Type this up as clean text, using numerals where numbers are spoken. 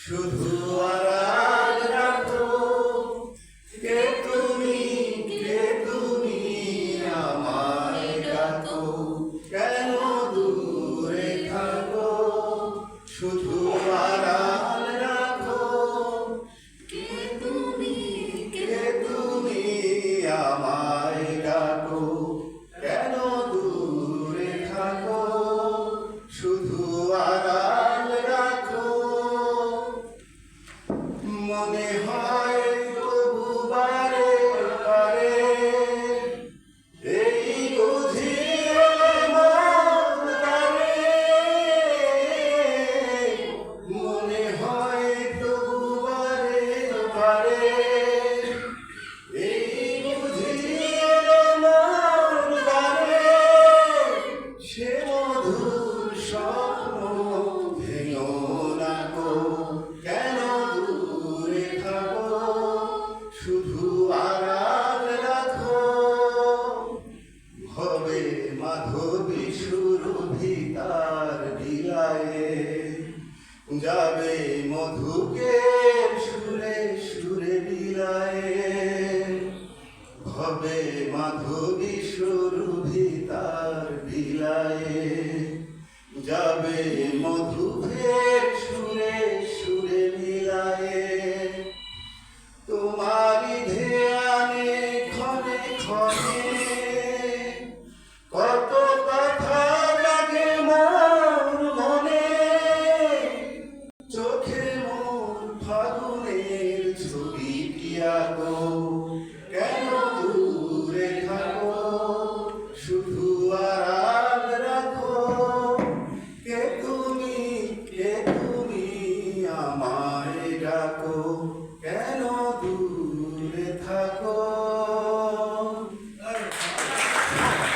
শুধু আড়াল রাখো কে তুমি আমায় ডাকো কেন দূরে থাকো শুধু আড়াল রাখো কে তুমি আমায় ডাকো কেন দূরে থাকো শুধু আড়াল রাখো মনে হয় তবু বারে বারে এই বুঝি মন তারে মনে হয় তবু বারে বারে এই বুঝি মন তারে সে মধুর স্বপ্ন ভেঙো না গো কেন দূরে থাকো শুধু আড়াল রাখো হবে মাধবী সুরভিতার বিলায়ে যাবে মধুকে সুরে সুরে বিলায়ে হবে মাধবী সুরভিতার বিলায়ে যাবে মধুকে সুরে সুরে বিলায়ে তোমারি ধ্যানে ক্ষণে ক্ষণে কত কথা লাগে মোর মনে চোখে